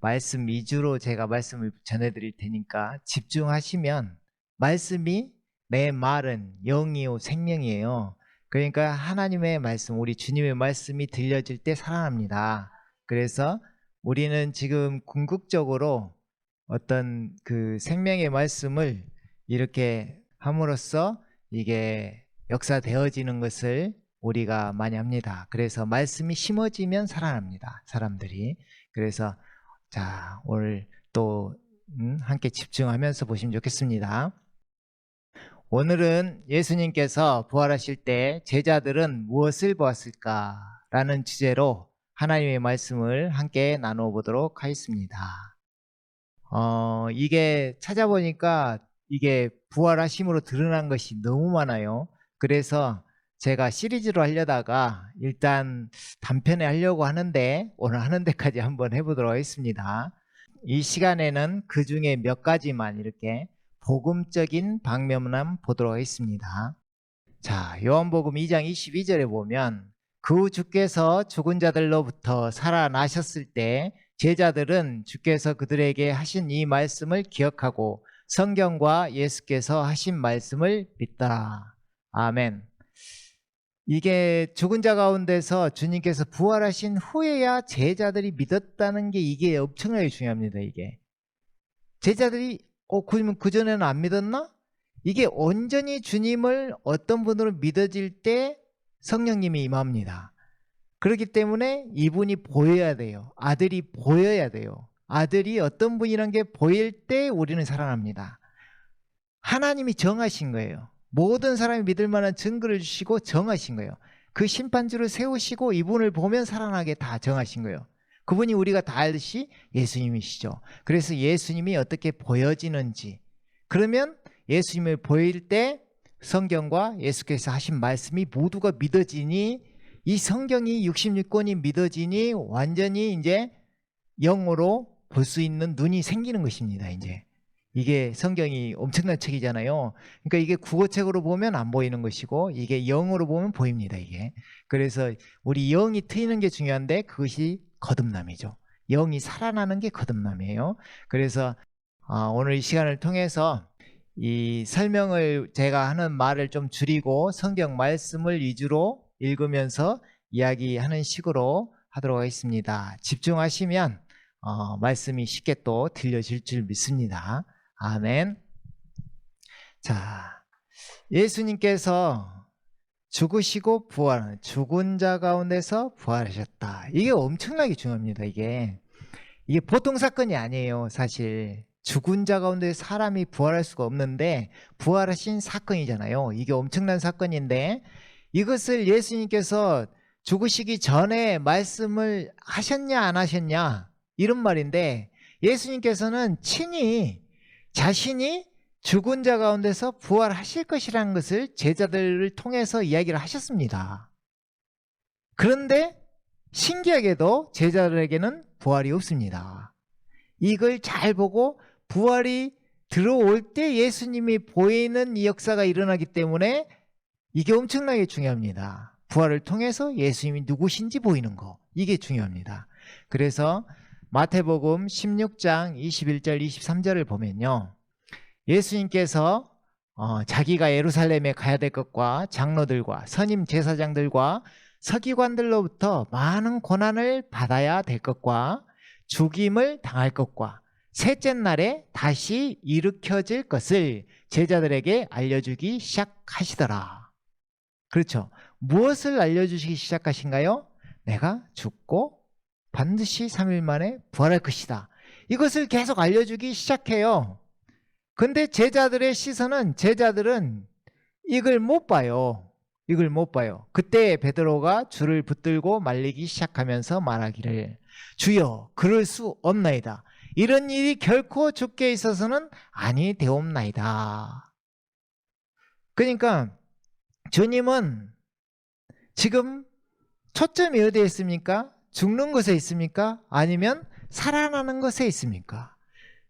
말씀 위주로 제가 말씀을 전해드릴 테니까 집중하시면 말씀이 내 말은 영이요 생명이에요. 그러니까 하나님의 말씀, 우리 주님의 말씀이 들려질 때 살아납니다. 그래서 우리는 지금 궁극적으로 어떤 그 생명의 말씀을 이렇게 함으로써 이게 역사되어지는 것을 우리가 많이 합니다. 그래서 말씀이 심어지면 살아납니다, 사람들이. 그래서 자, 오늘 또 함께 집중하면서 보시면 좋겠습니다. 오늘은 예수님께서 부활하실 때 제자들은 무엇을 보았을까? 라는 주제로 하나님의 말씀을 함께 나누어 보도록 하겠습니다. 이게 찾아보니까 이게 부활하심으로 드러난 것이 너무 많아요. 그래서 제가 시리즈로 하려다가 일단 단편에 하려고 하는데 오늘 하는 데까지 한번 해보도록 하겠습니다. 이 시간에는 그 중에 몇 가지만 이렇게 복음적인 방면만 보도록 하겠습니다. 자, 요한복음 2장 22절에 보면 그 주께서 죽은 자들로부터 살아나셨을 때 제자들은 주께서 그들에게 하신 이 말씀을 기억하고 성경과 예수께서 하신 말씀을 믿더라. 아멘. 이게 죽은 자 가운데서 주님께서 부활하신 후에야 제자들이 믿었다는 게 이게 엄청나게 중요합니다. 이게 제자들이 그러면 그전에는 안 믿었나? 이게 온전히 주님을 어떤 분으로 믿어질 때 성령님이 임합니다. 그렇기 때문에 이분이 보여야 돼요. 아들이 보여야 돼요. 아들이 어떤 분이란 게 보일 때 우리는 살아납니다. 하나님이 정하신 거예요. 모든 사람이 믿을 만한 증거를 주시고 정하신 거예요. 그 심판주를 세우시고 이분을 보면 살아나게 다 정하신 거예요. 그분이 우리가 다 알듯이 예수님이시죠. 그래서 예수님이 어떻게 보여지는지, 그러면 예수님을 보일 때 성경과 예수께서 하신 말씀이 모두가 믿어지니, 이 성경이 66권이 믿어지니 완전히 이제 영으로 볼 수 있는 눈이 생기는 것입니다. 이제 이게 성경이 엄청난 책이잖아요. 그러니까 이게 국어책으로 보면 안 보이는 것이고 이게 영어로 보면 보입니다. 이게 그래서 우리 영이 트이는 게 중요한데 그것이 거듭남이죠. 영이 살아나는 게 거듭남이에요. 그래서 오늘 이 시간을 통해서 이 설명을 제가 하는 말을 좀 줄이고 성경 말씀을 위주로 읽으면서 이야기하는 식으로 하도록 하겠습니다. 집중하시면 말씀이 쉽게 또 들려질 줄 믿습니다. 아멘. 자, 예수님께서 죽으시고 부활하는, 죽은 자 가운데서 부활하셨다. 이게 엄청나게 중요합니다. 이게 보통 사건이 아니에요. 사실 죽은 자 가운데 사람이 부활할 수가 없는데 부활하신 사건이잖아요. 이게 엄청난 사건인데 이것을 예수님께서 죽으시기 전에 말씀을 하셨냐 안 하셨냐 이런 말인데, 예수님께서는 친히 자신이 죽은 자 가운데서 부활하실 것이라는 것을 제자들을 통해서 이야기를 하셨습니다. 그런데 신기하게도 제자들에게는 부활이 없습니다. 이걸 잘 보고 부활이 들어올 때 예수님이 보이는 이 역사가 일어나기 때문에 이게 엄청나게 중요합니다. 부활을 통해서 예수님이 누구신지 보이는 거, 이게 중요합니다. 그래서 마태복음 16장 21절 23절을 보면요, 예수님께서 자기가 예루살렘에 가야 될 것과 장로들과 선임 제사장들과 서기관들로부터 많은 고난을 받아야 될 것과 죽임을 당할 것과 셋째 날에 다시 일으켜질 것을 제자들에게 알려주기 시작하시더라. 그렇죠. 무엇을 알려주시기 시작하신가요? 내가 죽고 반드시 3일 만에 부활할 것이다. 이것을 계속 알려주기 시작해요. 근데 제자들의 시선은, 제자들은 이걸 못 봐요. 이걸 못 봐요. 그때 베드로가 주를 붙들고 말리기 시작하면서 말하기를, 주여 그럴 수 없나이다. 이런 일이 결코 주께 있어서는 아니 되옵나이다. 그러니까 주님은 지금 초점이 어디에 있습니까? 죽는 것에 있습니까? 아니면 살아나는 것에 있습니까?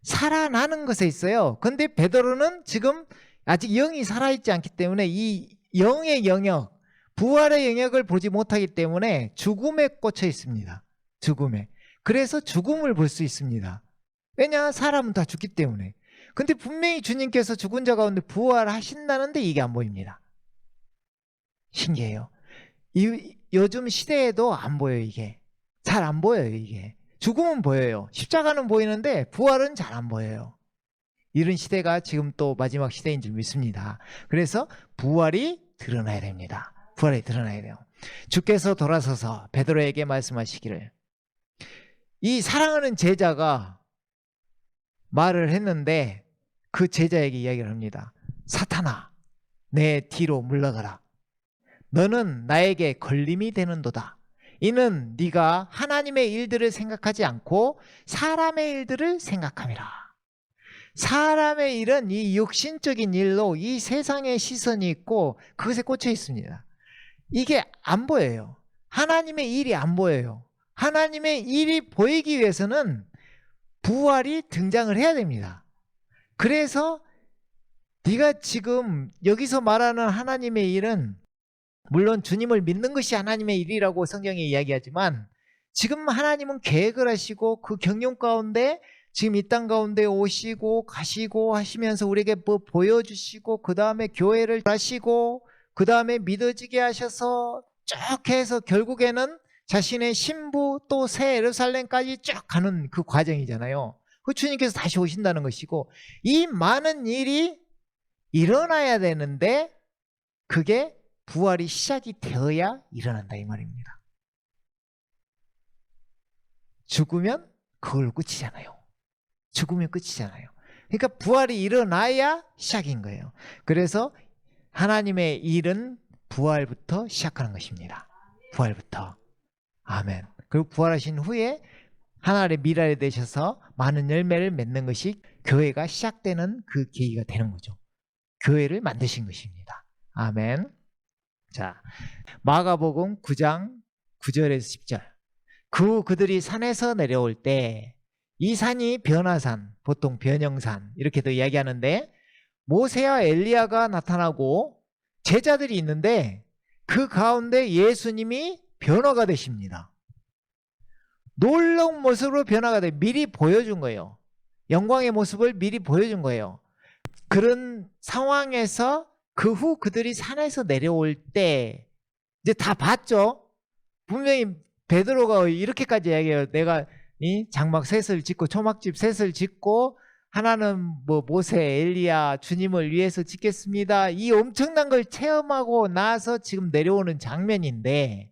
살아나는 것에 있어요. 근데 베드로는 지금 아직 영이 살아있지 않기 때문에 이 영의 영역, 부활의 영역을 보지 못하기 때문에 죽음에 꽂혀 있습니다. 죽음에. 그래서 죽음을 볼 수 있습니다. 왜냐? 사람은 다 죽기 때문에. 근데 분명히 주님께서 죽은 자 가운데 부활하신다는데 이게 안 보입니다. 신기해요. 요즘 시대에도 안 보여요. 이게 잘 안 보여요. 이게 죽음은 보여요. 십자가는 보이는데 부활은 잘 안 보여요. 이런 시대가 지금 또 마지막 시대인 줄 믿습니다. 그래서 부활이 드러나야 됩니다. 부활이 드러나야 돼요. 주께서 돌아서서 베드로에게 말씀하시기를, 이 사랑하는 제자가 말을 했는데 그 제자에게 이야기를 합니다. 사탄아, 내 뒤로 물러가라. 너는 나에게 걸림이 되는도다. 이는 네가 하나님의 일들을 생각하지 않고 사람의 일들을 생각함이라. 사람의 일은 이 육신적인 일로 이 세상의 시선이 있고 그것에 꽂혀 있습니다. 이게 안 보여요. 하나님의 일이 안 보여요. 하나님의 일이 보이기 위해서는 부활이 등장을 해야 됩니다. 그래서 네가 지금 여기서 말하는 하나님의 일은, 물론 주님을 믿는 것이 하나님의 일이라고 성경에 이야기하지만, 지금 하나님은 계획을 하시고 그 경륜 가운데 지금 이 땅 가운데 오시고 가시고 하시면서 우리에게 뭐 보여주시고, 그 다음에 교회를 하시고, 그 다음에 믿어지게 하셔서 쭉 해서 결국에는 자신의 신부 또 새 예루살렘까지 쭉 가는 그 과정이잖아요. 그 주님께서 다시 오신다는 것이고, 이 많은 일이 일어나야 되는데 그게 부활이 시작이 되어야 일어난다 이 말입니다. 죽으면 그걸 끝이잖아요. 죽으면 끝이잖아요. 그러니까 부활이 일어나야 시작인 거예요. 그래서 하나님의 일은 부활부터 시작하는 것입니다. 부활부터. 아멘. 그리고 부활하신 후에 하나님의 미랄이 되셔서 많은 열매를 맺는 것이 교회가 시작되는 그 계기가 되는 거죠. 교회를 만드신 것입니다. 아멘. 자, 마가복음 9장 9절에서 10절. 그들이 산에서 내려올 때, 이 산이 변화산, 보통 변형산 이렇게도 이야기하는데, 모세와 엘리야가 나타나고 제자들이 있는데 그 가운데 예수님이 변화가 되십니다. 놀라운 모습으로 변화가 돼 미리 보여준 거예요. 영광의 모습을 미리 보여준 거예요. 그런 상황에서 그 후 그들이 산에서 내려올 때 이제 다 봤죠. 분명히 베드로가 이렇게까지 이야기해요. 내가 이 장막 셋을 짓고 초막집 셋을 짓고 하나는 뭐 모세, 엘리야, 주님을 위해서 짓겠습니다. 이 엄청난 걸 체험하고 나서 지금 내려오는 장면인데,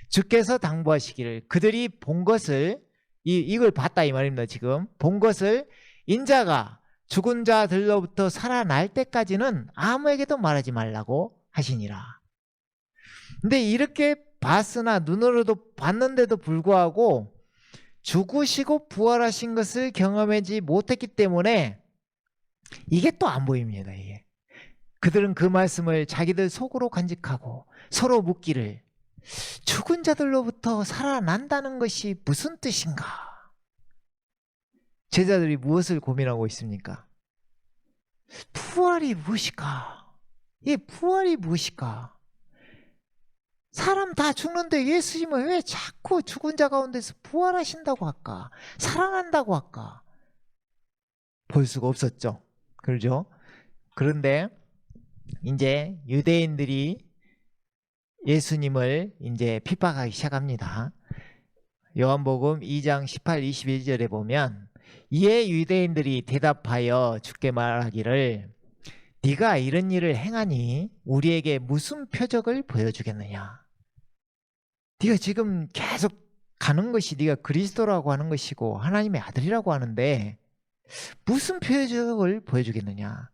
주께서 당부하시기를 그들이 본 것을, 이걸 봤다 이 말입니다. 지금 본 것을 인자가 죽은 자들로부터 살아날 때까지는 아무에게도 말하지 말라고 하시니라. 근데 이렇게 봤으나, 눈으로도 봤는데도 불구하고 죽으시고 부활하신 것을 경험하지 못했기 때문에 이게 또 안 보입니다. 이게. 그들은 그 말씀을 자기들 속으로 간직하고 서로 묻기를, 죽은 자들로부터 살아난다는 것이 무슨 뜻인가? 제자들이 무엇을 고민하고 있습니까? 부활이 무엇일까? 이 부활이 무엇일까? 사람 다 죽는데 예수님은 왜 자꾸 죽은 자 가운데서 부활하신다고 할까? 살아난다고 할까? 볼 수가 없었죠. 그렇죠? 그런데 이제 유대인들이 예수님을 이제 핍박하기 시작합니다. 요한복음 2장 18, 21절에 보면, 이에 유대인들이 대답하여 주께 말하기를, 네가 이런 일을 행하니 우리에게 무슨 표적을 보여주겠느냐? 네가 지금 계속 가는 것이 네가 그리스도라고 하는 것이고 하나님의 아들이라고 하는데 무슨 표적을 보여주겠느냐?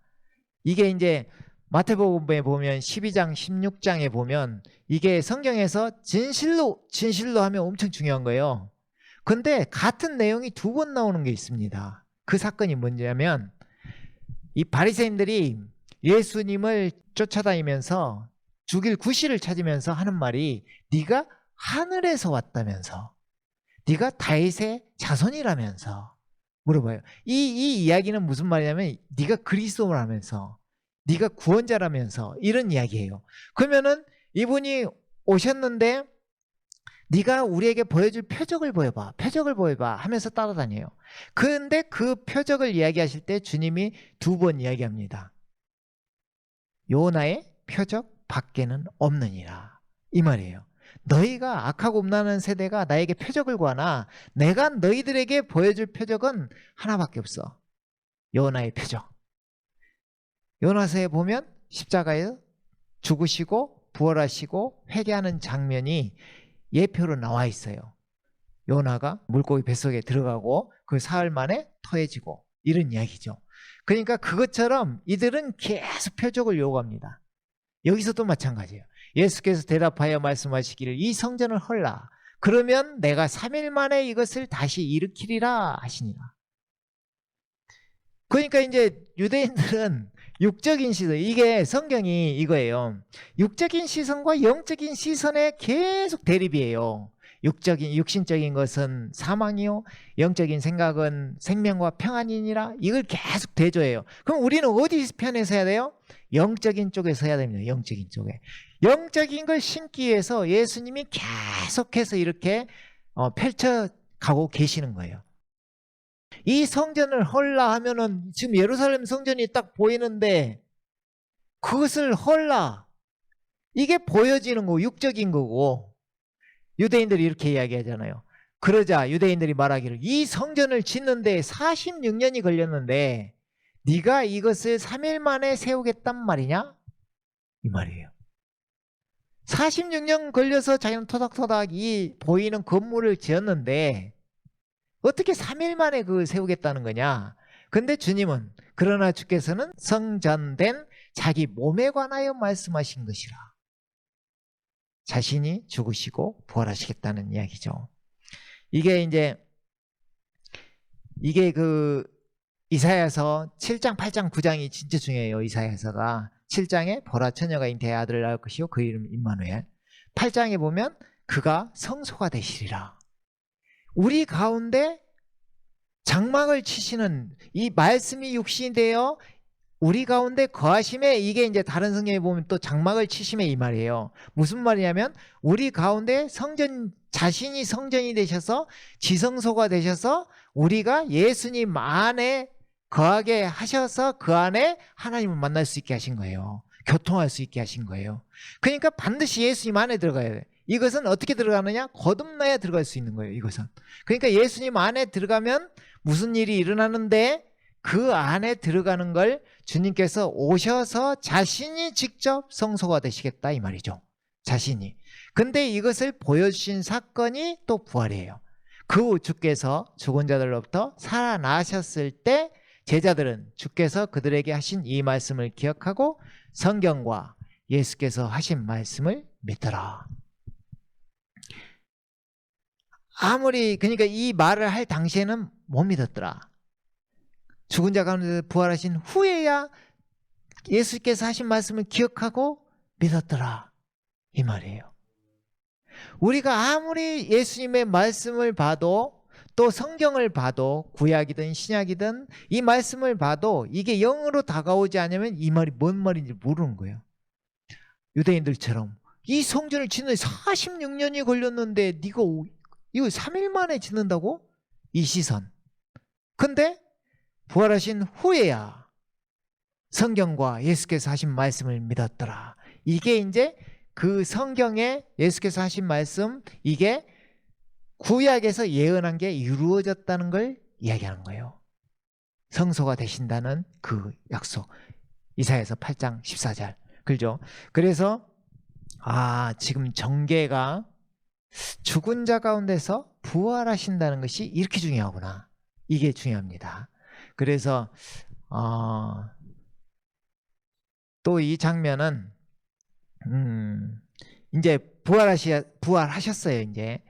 이게 이제 마태복음에 보면 12장 16장에 보면 이게 성경에서 진실로 하면 엄청 중요한 거예요. 근데 같은 내용이 두 번 나오는 게 있습니다. 그 사건이 뭐냐면, 이 바리새인들이 예수님을 쫓아다니면서 죽일 구실을 찾으면서 하는 말이, 네가 하늘에서 왔다면서, 네가 다윗의 자손이라면서 물어봐요. 이 이야기는 무슨 말이냐면, 네가 그리스도라면서, 네가 구원자라면서 이런 이야기예요. 그러면은 이분이 오셨는데 네가 우리에게 보여줄 표적을 보여봐. 표적을 보여봐 하면서 따라다녀요. 그런데 그 표적을 이야기하실 때 주님이 2번 이야기합니다. 요나의 표적 밖에는 없느니라. 이 말이에요. 너희가 악하고 음란한 세대가 나에게 표적을 구하나 내가 너희들에게 보여줄 표적은 하나밖에 없어. 요나의 표적. 요나서에 보면 십자가에 죽으시고 부활하시고 회개하는 장면이 예표로 나와 있어요. 요나가 물고기 뱃속에 들어가고 그 사흘 만에 토해지고 이런 이야기죠. 그러니까 그것처럼 이들은 계속 표적을 요구합니다. 여기서도 마찬가지예요. 예수께서 대답하여 말씀하시기를 이 성전을 헐라. 그러면 내가 3일 만에 이것을 다시 일으키리라 하시니라. 그러니까 이제 유대인들은 육적인 시선, 이게 성경이 이거예요. 육적인 시선과 영적인 시선의 계속 대립이에요. 육신적인 것은 사망이요, 영적인 생각은 생명과 평안이니라. 이걸 계속 대조해요. 그럼 우리는 어디 편에 서야 돼요? 영적인 쪽에 서야 됩니다. 영적인 쪽에. 영적인 걸 심기 위해서 예수님이 계속해서 이렇게 펼쳐가고 계시는 거예요. 이 성전을 헐라 하면은 지금 예루살렘 성전이 딱 보이는데 그것을 헐라, 이게 보여지는 거고 육적인 거고, 유대인들이 이렇게 이야기하잖아요. 그러자 유대인들이 말하기를 이 성전을 짓는데 46년이 걸렸는데 네가 이것을 3일 만에 세우겠단 말이냐? 이 말이에요. 46년 걸려서 자기는 토닥토닥 이 보이는 건물을 지었는데 어떻게 3일 만에 그걸 세우겠다는 거냐? 근데 주님은 그러나 주께서는 성전된 자기 몸에 관하여 말씀하신 것이라. 자신이 죽으시고 부활하시겠다는 이야기죠. 이게 그 이사야서 7장, 8장, 9장이 진짜 중요해요. 이사야서가 7장에 보라 처녀가 잉태해 아들을 낳을 것이요 그 이름 임마누엘. 8장에 보면 그가 성소가 되시리라. 우리 가운데 장막을 치시는 이 말씀이 육신이 되어 우리 가운데 거하심에, 이게 이제 다른 성경에 보면 또 장막을 치심에 이 말이에요. 무슨 말이냐면 우리 가운데 자신이 성전이 되셔서 지성소가 되셔서 우리가 예수님 안에 거하게 하셔서 그 안에 하나님을 만날 수 있게 하신 거예요. 교통할 수 있게 하신 거예요. 그러니까 반드시 예수님 안에 들어가야 돼요. 이것은 어떻게 들어가느냐? 거듭나야 들어갈 수 있는 거예요. 이것은. 그러니까 예수님 안에 들어가면 무슨 일이 일어나는데 그 안에 들어가는 걸 주님께서 오셔서 자신이 직접 성소가 되시겠다 이 말이죠. 자신이. 근데 이것을 보여주신 사건이 또 부활이에요. 그 후 주께서 죽은 자들로부터 살아나셨을 때 제자들은 주께서 그들에게 하신 이 말씀을 기억하고 성경과 예수께서 하신 말씀을 믿더라. 그러니까 이 말을 할 당시에는 못 믿었더라. 죽은 자 가운데 부활하신 후에야 예수께서 하신 말씀을 기억하고 믿었더라 이 말이에요. 우리가 아무리 예수님의 말씀을 봐도 또 성경을 봐도 구약이든 신약이든 이 말씀을 봐도 이게 영으로 다가오지 않으면 이 말이 뭔 말인지 모르는 거예요. 유대인들처럼 이 성전을 짓는 46년이 걸렸는데 네가 이거 3일 만에 짓는다고? 이 시선. 근데 부활하신 후에야 성경과 예수께서 하신 말씀을 믿었더라. 이게 이제 그 성경에 예수께서 하신 말씀, 이게 구약에서 예언한 게 이루어졌다는 걸 이야기하는 거예요. 성소가 되신다는 그 약속. 이사야서 8장 14절. 그죠? 그래서 지금 정계가 죽은 자 가운데서 부활하신다는 것이 이렇게 중요하구나. 이게 중요합니다. 그래서 또 이 장면은 이제 부활하셨어요. 이제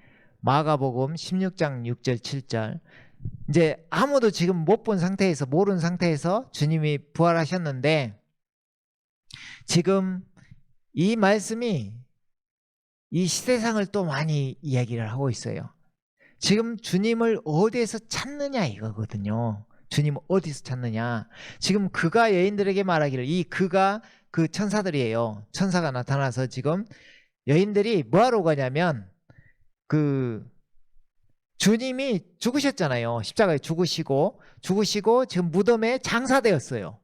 마가복음 16장 6절 7절. 이제 아무도 지금 못 본 상태에서, 모르는 상태에서 주님이 부활하셨는데 지금 이 말씀이 이 시대상을 또 많이 이야기를 하고 있어요. 지금 주님을 어디에서 찾느냐 이거거든요. 주님 어디서 찾느냐. 지금 그가 여인들에게 말하기를, 이 그가 그 천사들이에요. 천사가 나타나서 지금 여인들이 뭐하러 가냐면 그 주님이 죽으셨잖아요. 십자가에 죽으시고 지금 무덤에 장사되었어요.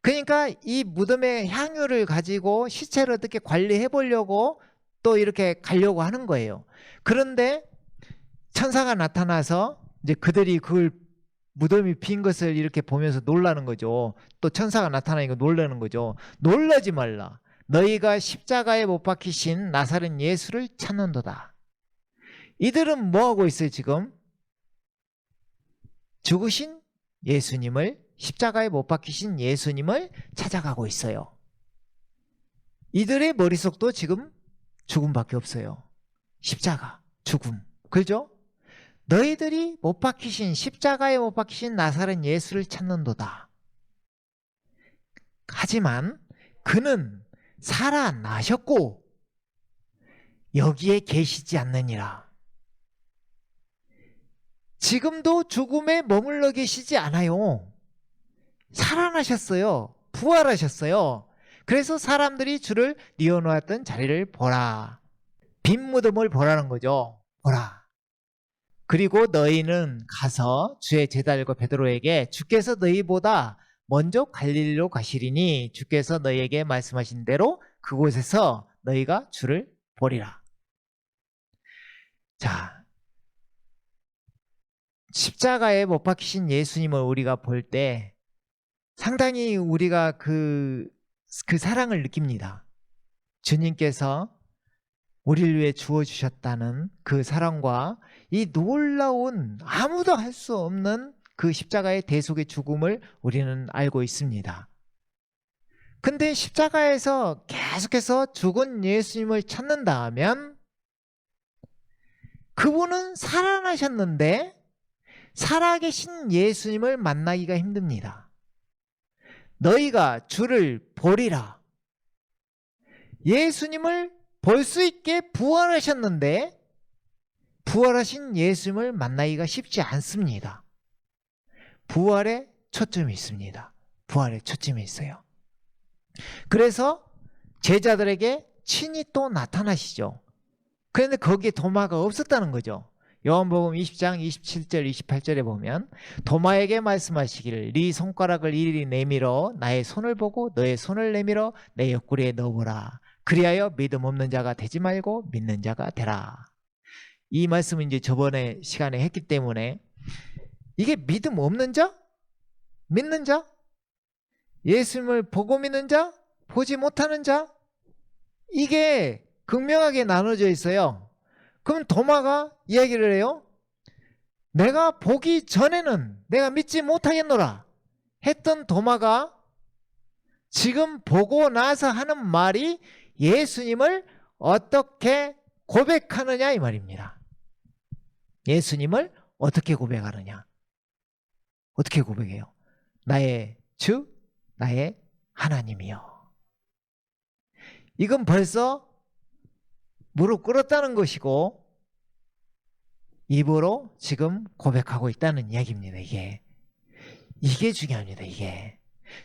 그러니까 이 무덤의 향유를 가지고 시체를 어떻게 관리해 보려고 또 이렇게 가려고 하는 거예요. 그런데 천사가 나타나서 이제 그들이 그걸 무덤이 빈 것을 이렇게 보면서 놀라는 거죠. 또 천사가 나타나니까 놀라는 거죠. 놀라지 말라. 너희가 십자가에 못 박히신 나사렛 예수를 찾는도다. 이들은 뭐 하고 있어요, 지금? 죽으신 예수님을, 십자가에 못 박히신 예수님을 찾아가고 있어요. 이들의 머릿속도 지금 죽음밖에 없어요. 십자가, 죽음. 그죠? 너희들이 못 박히신, 십자가에 못 박히신 나사렛 예수를 찾는도다. 하지만 그는 살아나셨고 여기에 계시지 않느니라. 지금도 죽음에 머물러 계시지 않아요. 살아나셨어요. 부활하셨어요. 그래서 사람들이 주를 뉘어놓았던 자리를 보라. 빈 무덤을 보라는 거죠. 보라. 그리고 너희는 가서 주의 제자들과 베드로에게 주께서 너희보다 먼저 갈릴리로 가시리니 주께서 너희에게 말씀하신 대로 그곳에서 너희가 주를 보리라. 자, 십자가에 못 박히신 예수님을 우리가 볼 때 상당히 우리가 그 사랑을 느낍니다. 주님께서 우리를 위해 주어주셨다는 그 사랑과 이 놀라운 아무도 할 수 없는 그 십자가의 대속의 죽음을 우리는 알고 있습니다. 근데 십자가에서 계속해서 죽은 예수님을 찾는다 하면 그분은 살아나셨는데 살아계신 예수님을 만나기가 힘듭니다. 너희가 주를 보리라. 예수님을 볼 수 있게 부활하셨는데 부활하신 예수님을 만나기가 쉽지 않습니다. 부활에 초점이 있습니다. 부활에 초점이 있어요. 그래서 제자들에게 친히 또 나타나시죠. 그런데 거기에 도마가 없었다는 거죠. 요한복음 20장 27절 28절에 보면 도마에게 말씀하시기를 네 손가락을 이리 내밀어 나의 손을 보고 너의 손을 내밀어 내 옆구리에 넣어보라. 그리하여 믿음 없는 자가 되지 말고 믿는 자가 되라. 이 말씀은 이제 저번에 시간에 했기 때문에 이게 믿음 없는 자? 믿는 자? 예수님을 보고 믿는 자? 보지 못하는 자? 이게 극명하게 나눠져 있어요. 그럼 도마가 이야기를 해요. 내가 보기 전에는 내가 믿지 못하겠노라 했던 도마가 지금 보고 나서 하는 말이 예수님을 어떻게 고백하느냐 이 말입니다. 예수님을 어떻게 고백하느냐. 어떻게 고백해요? 나의 주, 나의 하나님이요. 이건 벌써 무릎 꿇었다는 것이고 입으로 지금 고백하고 있다는 이야기입니다. 이게 중요합니다. 이게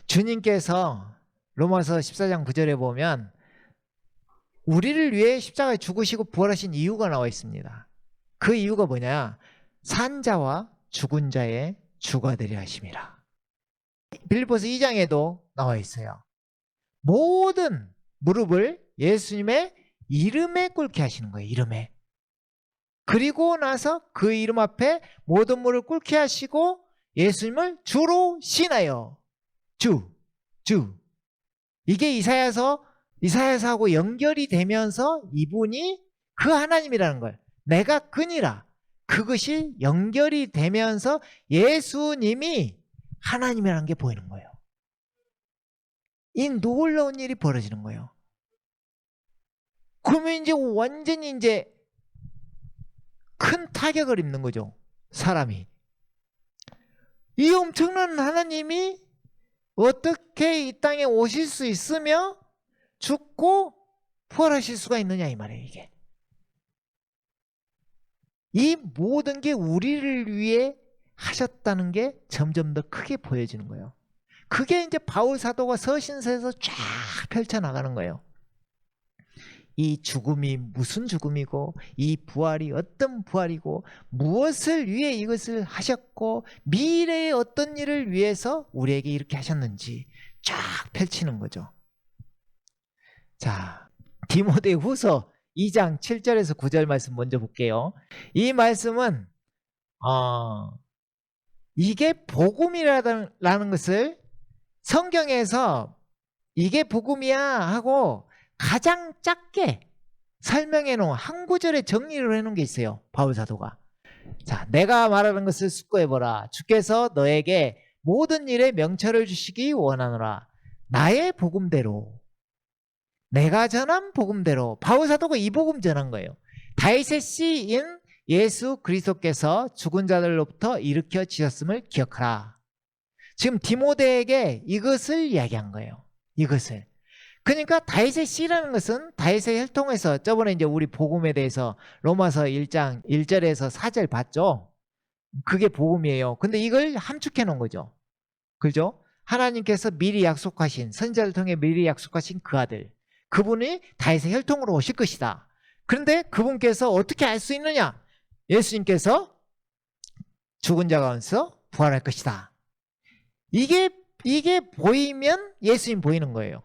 주님께서 로마서 14장 9절에 보면 우리를 위해 십자가에 죽으시고 부활하신 이유가 나와 있습니다. 그 이유가 뭐냐? 산 자와 죽은 자의 주가 되려 하심이라. 빌립보서 2장에도 나와 있어요. 모든 무릎을 예수님의 이름에 꿇게 하시는 거예요. 이름에. 그리고 나서 그 이름 앞에 모든 무릎을 꿇게 하시고 예수님을 주로 신하여 주. 이게 이사야서하고 연결이 되면서 이분이 그 하나님이라는 걸 내가 그니라. 그것이 연결이 되면서 예수님이 하나님이라는 게 보이는 거예요. 이 놀라운 일이 벌어지는 거예요. 그러면 이제 완전히 이제 큰 타격을 입는 거죠. 사람이. 이 엄청난 하나님이 어떻게 이 땅에 오실 수 있으며 죽고 부활하실 수가 있느냐 이 말이에요. 이게. 이 모든 게 우리를 위해 하셨다는 게 점점 더 크게 보여지는 거예요. 그게 이제 바울 사도가 서신서에서 쫙 펼쳐나가는 거예요. 이 죽음이 무슨 죽음이고 이 부활이 어떤 부활이고 무엇을 위해 이것을 하셨고 미래의 어떤 일을 위해서 우리에게 이렇게 하셨는지 쫙 펼치는 거죠. 자, 디모데후서 2장 7절에서 9절 말씀 먼저 볼게요. 이 말씀은 이게 복음이라는 것을 성경에서 이게 복음이야 하고 가장 작게 설명해 놓은 한 구절에 정리를 해 놓은 게 있어요. 바울 사도가. 자, 내가 말하는 것을 숙고해 보라. 주께서 너에게 모든 일에 명철을 주시기 원하노라. 나의 복음대로, 내가 전한 복음대로. 바울 사도가 이 복음 전한 거예요. 다윗의 씨인 예수 그리스도께서 죽은 자들로부터 일으켜 지셨음을 기억하라. 지금 디모데에게 이것을 이야기한 거예요. 이것을. 그러니까 다윗의 씨라는 것은 다윗의 혈통에서, 저번에 이제 우리 복음에 대해서 로마서 1장 1절에서 4절 봤죠? 그게 복음이에요. 근데 이걸 함축해 놓은 거죠. 그죠? 하나님께서 미리 약속하신, 선지자를 통해 미리 약속하신 그 아들, 그분이 다윗의 혈통으로 오실 것이다. 그런데 그분께서 어떻게 알 수 있느냐? 예수님께서 죽은 자 가운데서 부활할 것이다. 이게 보이면 예수님 보이는 거예요.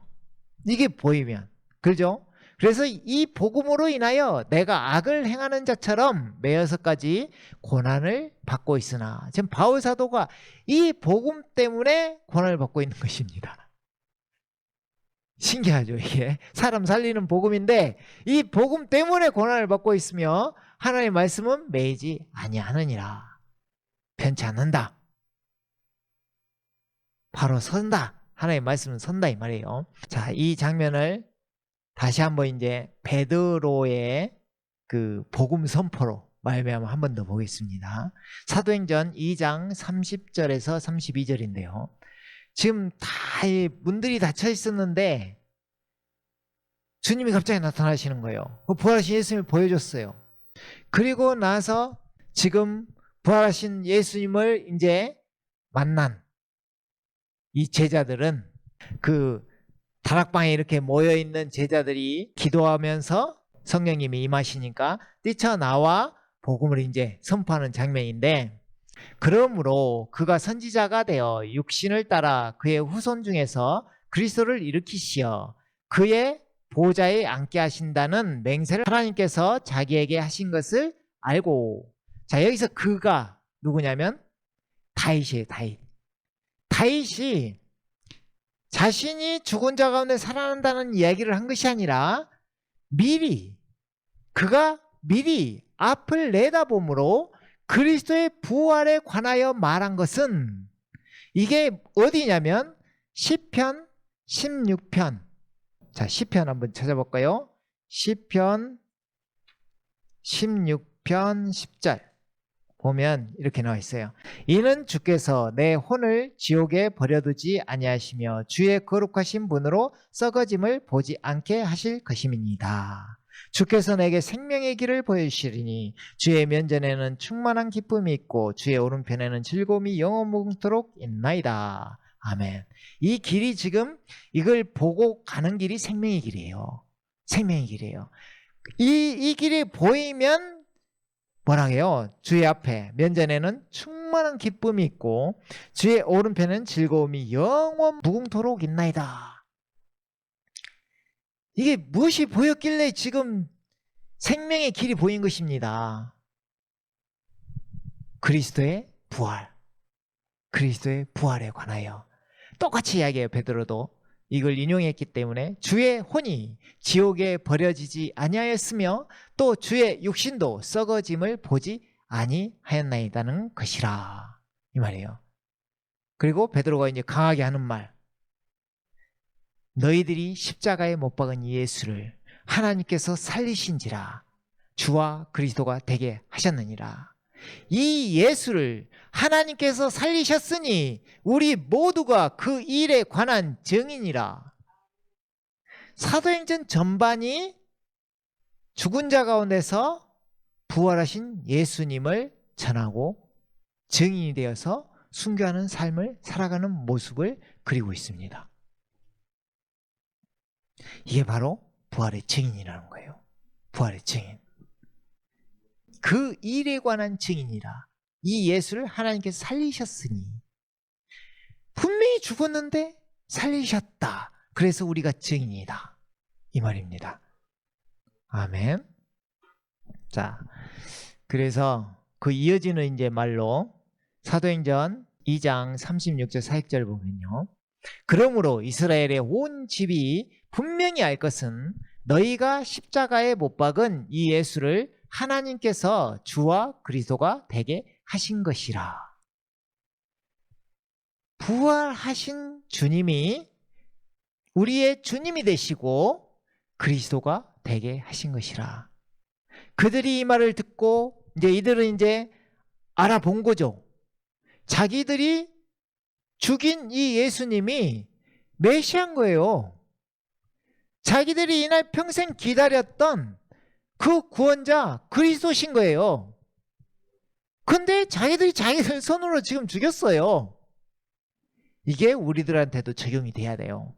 이게 보이면. 그죠? 그래서 이 복음으로 인하여 내가 악을 행하는 자처럼 매여서까지 고난을 받고 있으나, 지금 바울 사도가 이 복음 때문에 고난을 받고 있는 것입니다. 신기하죠, 이게. 사람 살리는 복음인데 이 복음 때문에 고난을 받고 있으며 하나님의 말씀은 매이지 아니하느니라. 변치 않는다. 바로 선다. 하나님의 말씀은 선다 이 말이에요. 자, 이 장면을 다시 한번 이제 베드로의 그 복음 선포로 말미암아 한 번 더 보겠습니다. 사도행전 2장 30절에서 32절인데요. 지금 다 문들이 닫혀 있었는데 주님이 갑자기 나타나시는 거예요. 부활하신 예수님을 보여줬어요. 그리고 나서 지금 부활하신 예수님을 이제 만난 이 제자들은, 그 다락방에 이렇게 모여있는 제자들이 기도하면서 성령님이 임하시니까 뛰쳐나와 복음을 이제 선포하는 장면인데, 그러므로 그가 선지자가 되어 육신을 따라 그의 후손 중에서 그리스도를 일으키시어 그의 보좌에 앉게 하신다는 맹세를 하나님께서 자기에게 하신 것을 알고. 자, 여기서 그가 누구냐면 다윗이에요. 다윗이 자신이 죽은 자 가운데 살아난다는 이야기를 한 것이 아니라 그가 미리 앞을 내다봄으로 그리스도의 부활에 관하여 말한 것은, 이게 어디냐면 시편 16편. 자, 시편 한번 찾아볼까요? 시편 16편 10절 보면 이렇게 나와 있어요. 이는 주께서 내 혼을 지옥에 버려두지 아니하시며 주의 거룩하신 분으로 썩어짐을 보지 않게 하실 것임이니이다. 주께서 내게 생명의 길을 보여주시리니 주의 면전에는 충만한 기쁨이 있고 주의 오른편에는 즐거움이 영원토록 있나이다. 아멘. 이 길이 지금 이걸 보고 가는 길이 생명의 길이에요. 생명의 길이에요. 이 길이 보이면 뭐라 해요? 주의 앞에 면전에는 충만한 기쁨이 있고 주의 오른편에는 즐거움이 영원 무궁토록 있나이다. 이게 무엇이 보였길래 지금 생명의 길이 보인 것입니다. 그리스도의 부활. 그리스도의 부활에 관하여 똑같이 이야기해요. 베드로도 이걸 인용했기 때문에 주의 혼이 지옥에 버려지지 아니하였으며 또 주의 육신도 썩어짐을 보지 아니하였나이다는 것이라, 이 말이에요. 그리고 베드로가 이제 강하게 하는 말, 너희들이 십자가에 못 박은 예수를 하나님께서 살리신지라 주와 그리스도가 되게 하셨느니라. 이 예수를 하나님께서 살리셨으니 우리 모두가 그 일에 관한 증인이라. 사도행전 전반이 죽은 자 가운데서 부활하신 예수님을 전하고 증인이 되어서 순교하는 삶을 살아가는 모습을 그리고 있습니다. 이게 바로 부활의 증인이라는 거예요. 부활의 증인. 그 일에 관한 증인이라. 이 예수를 하나님께서 살리셨으니, 분명히 죽었는데 살리셨다. 그래서 우리가 증인이다. 이 말입니다. 아멘. 자, 그래서 그 이어지는 이제 말로 사도행전 2장 36절 40절 보면요. 그러므로 이스라엘의 온 집이 분명히 알 것은 너희가 십자가에 못 박은 이 예수를 하나님께서 주와 그리스도가 되게 하신 것이라. 부활하신 주님이 우리의 주님이 되시고 그리스도가 되게 하신 것이라. 그들이 이 말을 듣고 이들은 알아본 거죠. 자기들이 죽인 이 예수님이 메시아인 거예요. 자기들이 이날 평생 기다렸던 그 구원자 그리스도신 거예요. 근데 자기들이 자기들 손으로 지금 죽였어요. 이게 우리들한테도 적용이 돼야 돼요.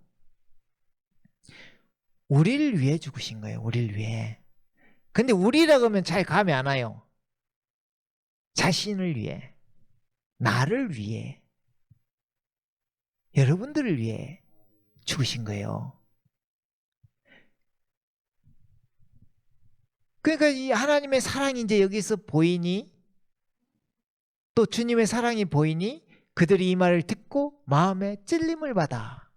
우리를 위해 죽으신 거예요. 우리를 위해. 근데 우리라고 하면 잘 감이 안 와요. 자신을 위해, 나를 위해, 여러분들을 위해 죽으신 거예요. 그러니까 이 하나님의 사랑이 이제 여기서 보이니, 또 주님의 사랑이 보이니 그들이 이 말을 듣고 마음에 찔림을 받아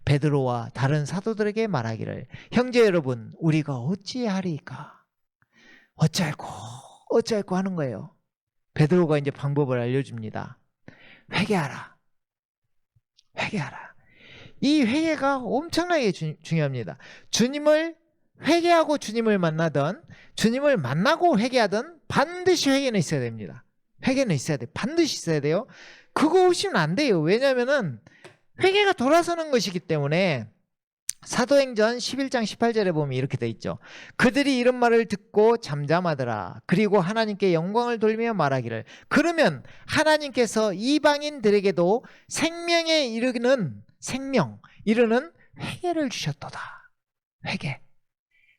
베드로와 다른 사도들에게 말하기를, 형제 여러분, 우리가 어찌하리까? 어찌할꼬 하는 거예요. 베드로가 이제 방법을 알려줍니다. 회개하라. 회개하라. 이 회개가 엄청나게 중요합니다. 주님을 회개하고 주님을 만나든 주님을 만나고 회개하든 반드시 회개는 있어야 됩니다. 회개는 있어야 돼요. 반드시 있어야 돼요. 그거 없이는 안 돼요. 왜냐하면은 회개가 돌아서는 것이기 때문에. 사도행전 11장 18절에 보면 이렇게 돼 있죠. 그들이 이런 말을 듣고 잠잠하더라. 그리고 하나님께 영광을 돌리며 말하기를, 그러면 하나님께서 이방인들에게도 생명에 이르는 회개를 주셨도다.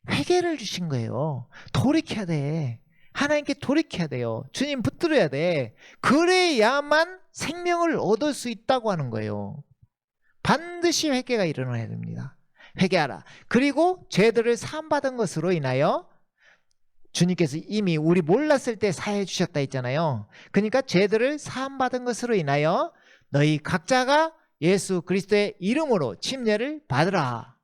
회개를 주신 거예요. 돌이켜야 돼. 하나님께 돌이켜야 돼요. 주님 붙들어야 돼. 그래야만 생명을 얻을 수 있다고 하는 거예요. 반드시 회개가 일어나야 됩니다. 회개하라. 그리고 죄들을 사함받은 것으로 인하여, 주님께서 이미 우리 몰랐을 때 사해 주셨다 했잖아요. 그러니까 죄들을 사함받은 것으로 인하여 너희 각자가 예수 그리스도의 이름으로 침례를 받으라.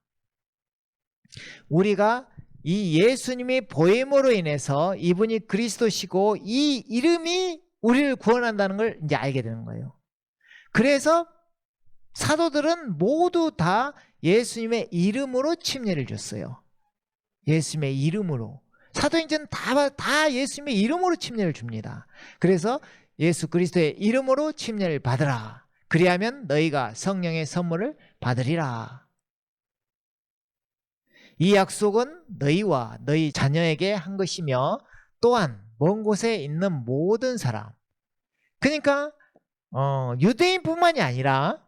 우리가 이 예수님의 보임으로 인해서 이분이 그리스도시고 이 이름이 우리를 구원한다는 걸 이제 알게 되는 거예요. 그래서 사도들은 모두 다 예수님의 이름으로 침례를 줬어요. 예수님의 이름으로. 사도행전 다 예수님의 이름으로 침례를 줍니다. 그래서 예수 그리스도의 이름으로 침례를 받으라. 그리하면 너희가 성령의 선물을 받으리라. 이 약속은 너희와 너희 자녀에게 한 것이며 또한 먼 곳에 있는 모든 사람, 그러니까 유대인뿐만이 아니라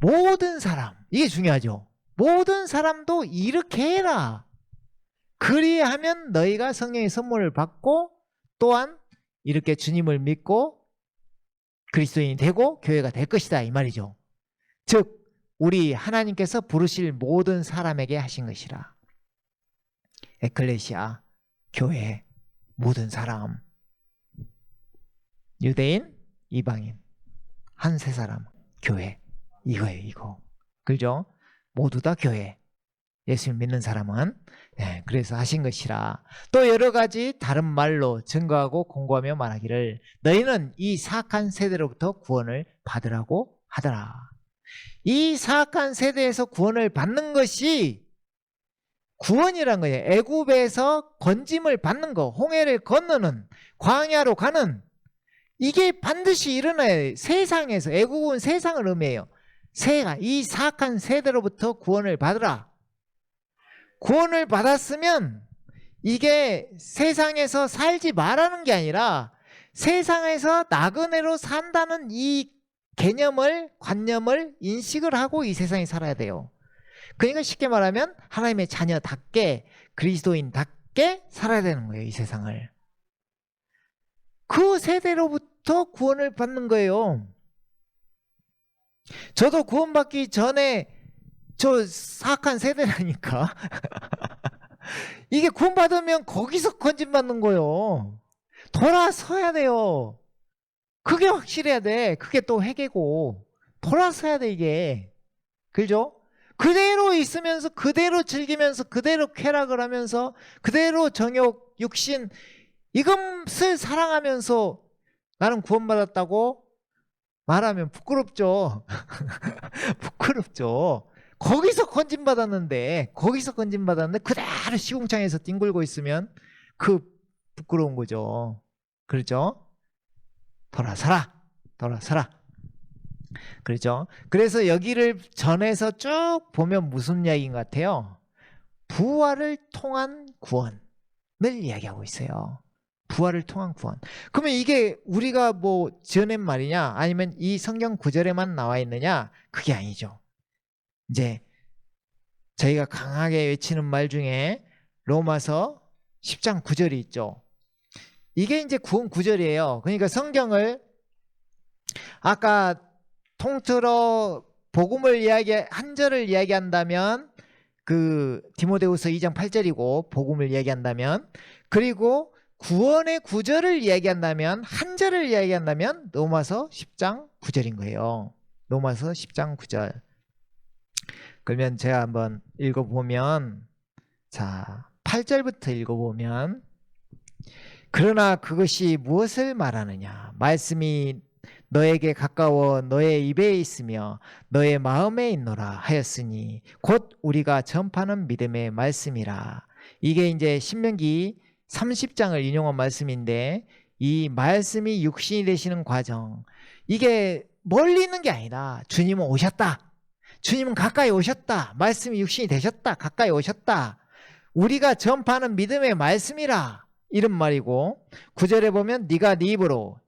모든 사람, 이게 중요하죠. 모든 사람도 이렇게 해라. 그리하면 너희가 성령의 선물을 받고 또한 이렇게 주님을 믿고 그리스도인이 되고 교회가 될 것이다, 이 말이죠. 즉 우리 하나님께서 부르실 모든 사람에게 하신 것이라. 에클레시아, 교회, 모든 사람, 유대인, 이방인, 한 세 사람, 교회, 이거예요, 이거. 그죠? 모두 다 교회. 예수를 믿는 사람은. 네, 그래서 하신 것이라. 또 여러 가지 다른 말로 증거하고 공고하며 말하기를, 너희는 이 사악한 세대로부터 구원을 받으라고 하더라. 이 사악한 세대에서 구원을 받는 것이 구원이란 거예요. 애굽에서 건짐을 받는 거, 홍해를 건너는, 광야로 가는, 이게 반드시 일어나야 해요. 세상에서. 애국은 세상을 의미해요. 이 사악한 세대로부터 구원을 받으라. 구원을 받았으면 이게 세상에서 살지 말라는 게 아니라 세상에서 나그네로 산다는 이 개념을, 관념을 인식을 하고 이 세상에 살아야 돼요. 그러니까 쉽게 말하면 하나님의 자녀답게 그리스도인답게 살아야 되는 거예요, 이 세상을. 그 세대로부터 구원을 받는 거예요. 저도 구원받기 전에 저 사악한 세대라니까. 이게 구원받으면 거기서 건진받는 거예요. 돌아서야 돼요. 그게 확실해야 돼. 그게 또 회개고. 돌아서야 돼, 이게. 그죠? 그대로 있으면서, 그대로 즐기면서, 그대로 쾌락을 하면서, 그대로 정욕, 육신, 이것을 사랑하면서 나는 구원받았다고 말하면 부끄럽죠. 부끄럽죠. 거기서 건진받았는데 그대로 시궁창에서 뒹굴고 있으면 그 부끄러운 거죠. 그렇죠? 돌아서라. 그렇죠? 그래서 여기를 전해서 쭉 보면 무슨 이야기인 것 같아요? 부활을 통한 구원을 이야기하고 있어요. 부활을 통한 구원. 그러면 이게 우리가 뭐 지어낸 말이냐, 아니면 이 성경 구절에만 나와 있느냐? 그게 아니죠. 이제 저희가 강하게 외치는 말 중에 로마서 10장 9절이 있죠. 이게 이제 구원 구절이에요. 그러니까 성경을 아까 통틀어 복음을 한 절을 이야기한다면 그 디모데후서 2장 8절이고, 복음을 이야기한다면, 그리고 구원의 구절을 이야기한다면, 한 절을 이야기한다면 로마서 10장 9절인 거예요. 로마서 10장 9절. 그러면 제가 한번 읽어보면, 자, 8절부터 읽어보면, 그러나 그것이 무엇을 말하느냐? 말씀이 너에게 가까워 너의 입에 있으며 너의 마음에 있노라 하였으니 곧 우리가 전파하는 믿음의 말씀이라. 이게 이제 신명기 30장을 인용한 말씀인데, 이 말씀이 육신이 되시는 과정, 이게 멀리 있는 게 아니다. 주님은 오셨다. 주님은 가까이 오셨다. 말씀이 육신이 되셨다. 가까이 오셨다. 우리가 전파하는 믿음의 말씀이라, 이런 말이고, 9절에 보면 네가 네 입으로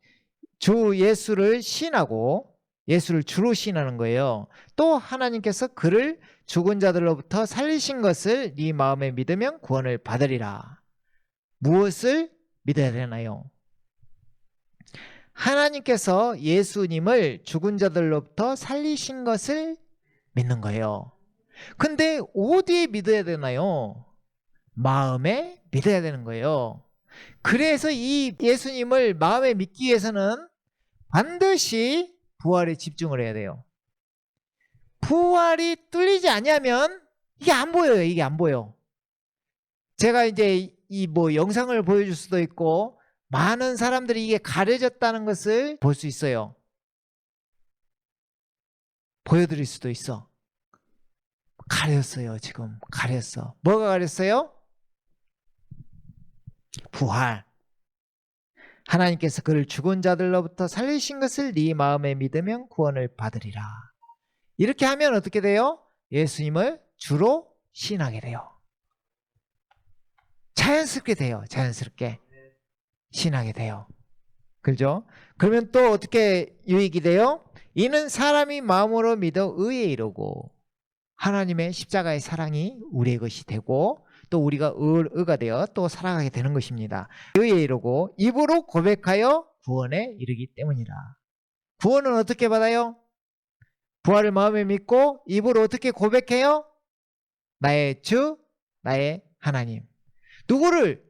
주 예수를 시인하고, 예수를 주로 시인하는 거예요. 또 하나님께서 그를 죽은 자들로부터 살리신 것을 네 마음에 믿으면 구원을 받으리라. 무엇을 믿어야 되나요? 하나님께서 예수님을 죽은 자들로부터 살리신 것을 믿는 거예요. 근데 어디에 믿어야 되나요? 마음에 믿어야 되는 거예요. 그래서 이 예수님을 마음에 믿기 위해서는 반드시 부활에 집중을 해야 돼요. 부활이 뚫리지 않으면 이게 안 보여요. 이게 안 보여. 제가 이제 이 뭐 영상을 보여줄 수도 있고, 많은 사람들이 이게 가려졌다는 것을 볼 수 있어요. 보여드릴 수도 있어. 가렸어요. 지금 가렸어. 뭐가 가렸어요? 부활. 하나님께서 그를 죽은 자들로부터 살리신 것을 네 마음에 믿으면 구원을 받으리라. 이렇게 하면 어떻게 돼요? 예수님을 주로 신하게 돼요. 자연스럽게 돼요. 자연스럽게 신하게 돼요. 그죠? 그러면 또 어떻게 유익이 돼요? 이는 사람이 마음으로 믿어 의에 이르고, 하나님의 십자가의 사랑이 우리의 것이 되고, 또 우리가 의가 되어 또 살아가게 되는 것입니다. 의에 이르고 입으로 고백하여 구원에 이르기 때문이라. 구원은 어떻게 받아요? 부활을 마음에 믿고 입으로 어떻게 고백해요? 나의 주, 나의 하나님. 누구를?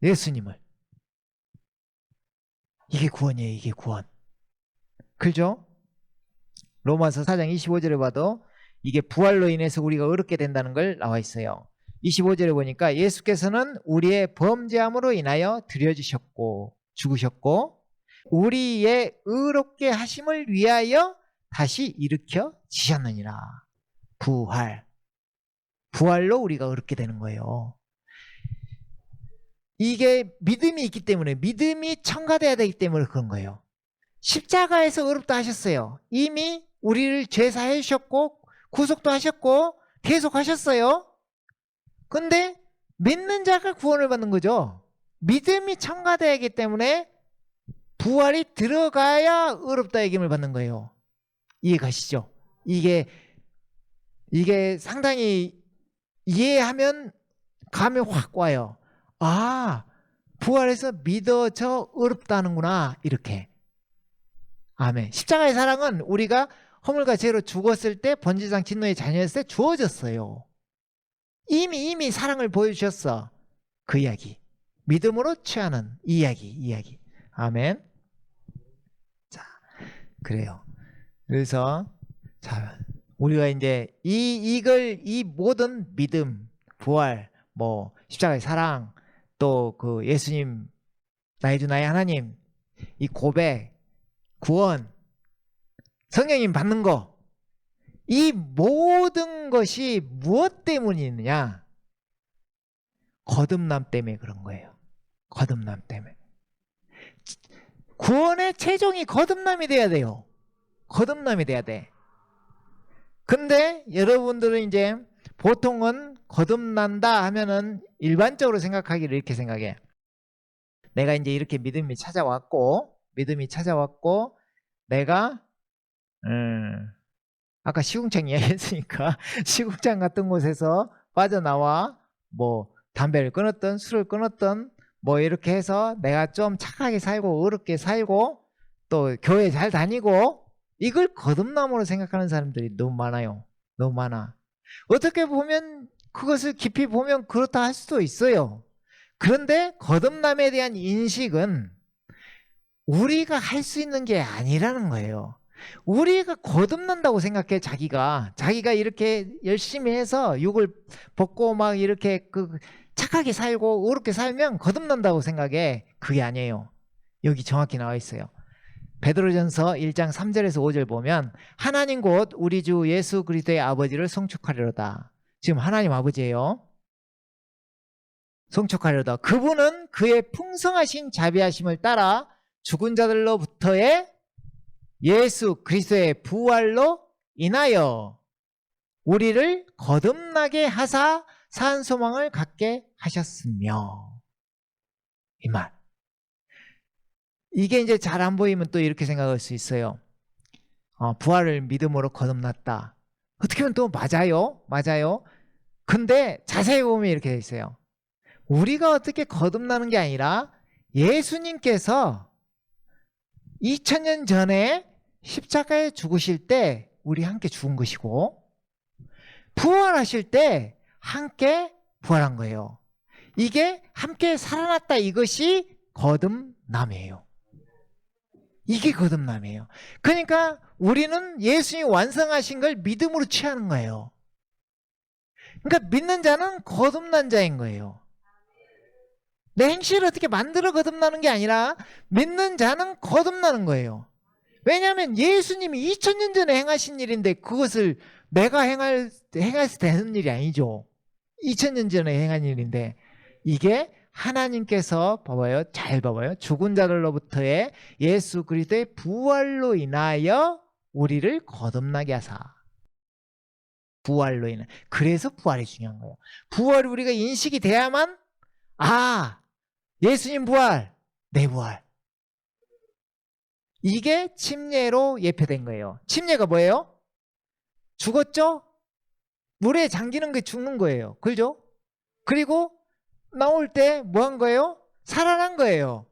예수님을. 이게 구원이에요. 이게 구원. 그죠? 로마서 4장 25절에 봐도 이게 부활로 인해서 우리가 의롭게 된다는 걸 나와 있어요. 25절에 보니까 예수께서는 우리의 범죄함으로 인하여 드려지셨고 죽으셨고 우리의 의롭게 하심을 위하여 다시 일으켜 지셨느니라. 부활로 우리가 의롭게 되는 거예요. 이게 믿음이 있기 때문에, 믿음이 첨가돼야 되기 때문에 그런 거예요. 십자가에서 의롭다 하셨어요. 이미 우리를 죄 사해 주셨고 구속도 하셨고 계속 하셨어요. 근데 믿는 자가 구원을 받는 거죠. 믿음이 첨가돼야 하기 때문에 부활이 들어가야 의롭다 여김을 받는 거예요. 이해 가시죠? 이게 이게 상당히 이해하면 감이 확 와요. 아, 부활해서 믿어져 어렵다는구나, 이렇게. 아멘. 십자가의 사랑은 우리가 허물과 죄로 죽었을 때, 번지상 진노의 자녀였을 때 주어졌어요. 이미 사랑을 보여주셨어. 그 이야기. 믿음으로 취하는 이야기. 아멘. 자, 그래요. 그래서 자, 우리가 이제 이 모든 믿음, 부활, 뭐 십자가의 사랑, 또 그 예수님 나의 주 나의 하나님, 이 고백, 구원, 성령님 받는 거, 이 모든 것이 무엇 때문이느냐? 거듭남 때문에 그런 거예요. 거듭남 때문에. 구원의 최종이 거듭남이 돼야 돼요. 거듭남이 돼야 돼. 근데 여러분들은 이제 보통은 거듭난다 하면은 일반적으로 생각하기를 이렇게 생각해. 내가 이제 이렇게 믿음이 찾아왔고 내가 아까 시궁창 이야기했으니까 시궁창 같은 곳에서 빠져나와 뭐 담배를 끊었던 술을 끊었던 뭐 이렇게 해서 내가 좀 착하게 살고 어렵게 살고 또 교회 잘 다니고 이걸 거듭남으로 생각하는 사람들이 너무 많아요. 너무 많아. 어떻게 보면 그것을 깊이 보면 그렇다 할 수도 있어요. 그런데 거듭남에 대한 인식은 우리가 할 수 있는 게 아니라는 거예요. 우리가 거듭난다고 생각해. 자기가 이렇게 열심히 해서 육을 벗고 막 이렇게 착하게 살고 어렵게 살면 거듭난다고 생각해. 그게 아니에요. 여기 정확히 나와 있어요. 베드로전서 1장 3절에서 5절 보면 하나님 곧 우리 주 예수 그리스도의 아버지를 성축하리로다. 지금 하나님 아버지예요. 성축하리로다. 그분은 그의 풍성하신 자비하심을 따라 죽은 자들로부터의 예수 그리스도의 부활로 인하여 우리를 거듭나게 하사 산 소망을 갖게 하셨으며. 이 말. 이게 이제 잘 안 보이면 또 이렇게 생각할 수 있어요. 부활을 믿음으로 거듭났다. 어떻게 보면 또 맞아요. 근데 자세히 보면 이렇게 돼 있어요. 우리가 어떻게 거듭나는 게 아니라 예수님께서 2000년 전에 십자가에 죽으실 때 우리 함께 죽은 것이고 부활하실 때 함께 부활한 거예요. 이게 함께 살아났다, 이것이 거듭남이에요. 이게 거듭남이에요. 그러니까 우리는 예수님이 완성하신 걸 믿음으로 취하는 거예요. 그러니까 믿는 자는 거듭난 자인 거예요. 내 행실을 어떻게 만들어 거듭나는 게 아니라 믿는 자는 거듭나는 거예요. 왜냐하면 예수님이 2000년 전에 행하신 일인데 그것을 내가 행해서 되는 일이 아니죠. 2000년 전에 행한 일인데 이게 하나님께서 봐봐요. 잘 봐봐요. 죽은 자들로부터의 예수 그리스도의 부활로 인하여 우리를 거듭나게 하사. 부활로 인해. 그래서 부활이 중요한 거예요. 부활이 우리가 인식이 돼야만 예수님 부활, 내 부활. 이게 침례로 예표된 거예요. 침례가 뭐예요? 죽었죠? 물에 잠기는 게 죽는 거예요. 그죠? 그리고 나올 때 뭐 한 거예요? 살아난 거예요.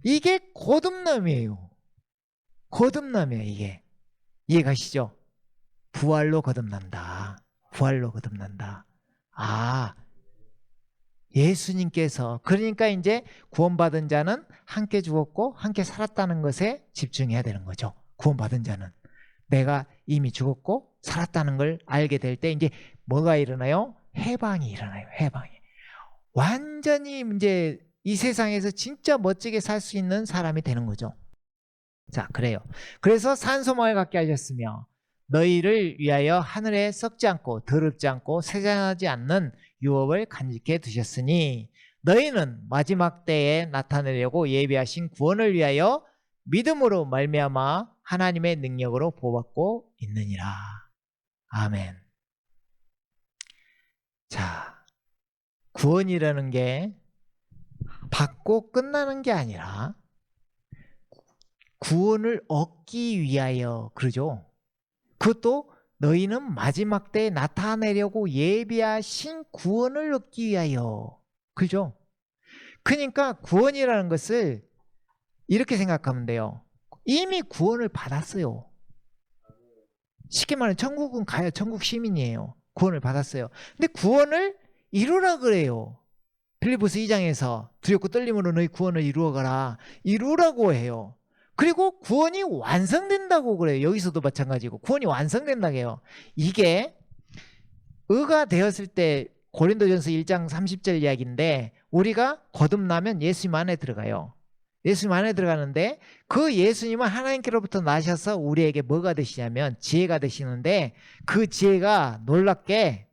이게 거듭남이에요. 거듭남이에요, 이게. 이해가시죠? 부활로 거듭난다. 부활로 거듭난다. 예수님께서, 그러니까 이제 구원받은 자는 함께 죽었고 함께 살았다는 것에 집중해야 되는 거죠. 구원받은 자는 내가 이미 죽었고 살았다는 걸 알게 될 때 이제 뭐가 일어나요? 해방이 일어나요. 해방이. 완전히 이제 이 세상에서 진짜 멋지게 살 수 있는 사람이 되는 거죠. 자, 그래요. 그래서 산 소망을 갖게 하셨으며 너희를 위하여 하늘에 썩지 않고 더럽지 않고 세잔하지 않는 유업을 간직해 두셨으니 너희는 마지막 때에 나타내려고 예비하신 구원을 위하여 믿음으로 말미암아 하나님의 능력으로 보호받고 있느니라. 아멘. 자, 구원이라는 게 받고 끝나는 게 아니라 구원을 얻기 위하여, 그러죠? 그것도 너희는 마지막 때에 나타내려고 예비하신 구원을 얻기 위하여. 그죠? 그러니까 구원이라는 것을 이렇게 생각하면 돼요. 이미 구원을 받았어요. 쉽게 말하면 천국은 가요. 천국 시민이에요. 구원을 받았어요. 근데 구원을 이루라 그래요. 빌립보서 2장에서 두렵고 떨림으로 너희 구원을 이루어가라. 이루라고 해요. 그리고 구원이 완성된다고 그래요. 여기서도 마찬가지고 구원이 완성된다고 해요. 이게 의가 되었을 때 고린도전서 1장 30절 이야기인데 우리가 거듭나면 예수님 안에 들어가요. 예수님 안에 들어가는데 그 예수님은 하나님께로부터 나셔서 우리에게 뭐가 되시냐면 지혜가 되시는데 그 지혜가 놀랍게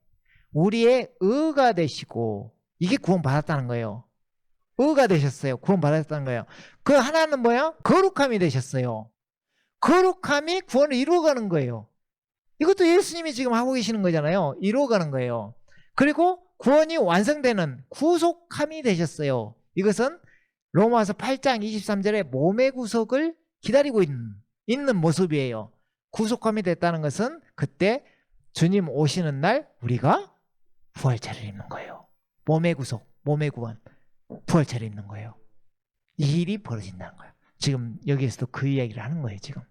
우리의 의가 되시고 이게 구원받았다는 거예요. 의가 되셨어요. 구원받았다는 거예요. 그 하나는 뭐야? 거룩함이 되셨어요. 거룩함이 구원을 이루어가는 거예요. 이것도 예수님이 지금 하고 계시는 거잖아요. 이루어가는 거예요. 그리고 구원이 완성되는 구속함이 되셨어요. 이것은 로마서 8장 23절에 몸의 구속을 기다리고 있는 모습이에요. 구속함이 됐다는 것은 그때 주님 오시는 날 우리가 부활체를 입는 거예요. 몸의 구속, 몸의 구원, 부활체를 입는 거예요. 이 일이 벌어진다는 거예요. 지금 여기에서도 그 이야기를 하는 거예요. 지금.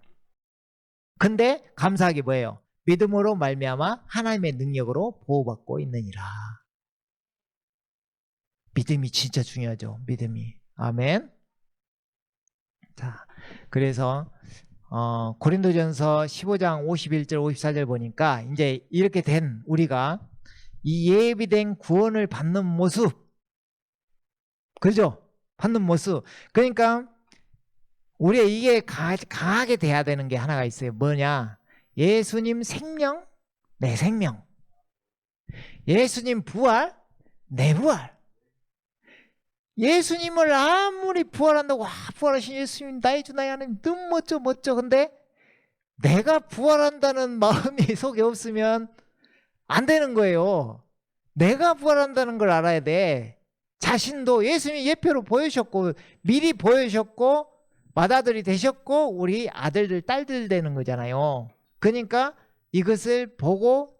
근데 감사하게 뭐예요? 믿음으로 말미암아 하나님의 능력으로 보호받고 있느니라. 믿음이 진짜 중요하죠. 믿음이. 아멘. 자, 그래서 고린도전서 15장 51절 54절 보니까 이제 이렇게 된 우리가 이 예비된 구원을 받는 모습, 그죠? 받는 모습. 그러니까 우리가 이게 강하게 돼야 되는 게 하나가 있어요. 뭐냐? 예수님 생명, 내 생명. 예수님 부활, 내 부활. 예수님을 아무리 부활한다고 부활하신 예수님 나의 주 나의 하나님 너무 멋져. 근데 내가 부활한다는 마음이 속에 없으면 안 되는 거예요. 내가 부활한다는 걸 알아야 돼. 자신도 예수님이 예표로 보여주셨고 미리 보여주셨고 맏아들이 되셨고 우리 아들들 딸들 되는 거잖아요. 그러니까 이것을 보고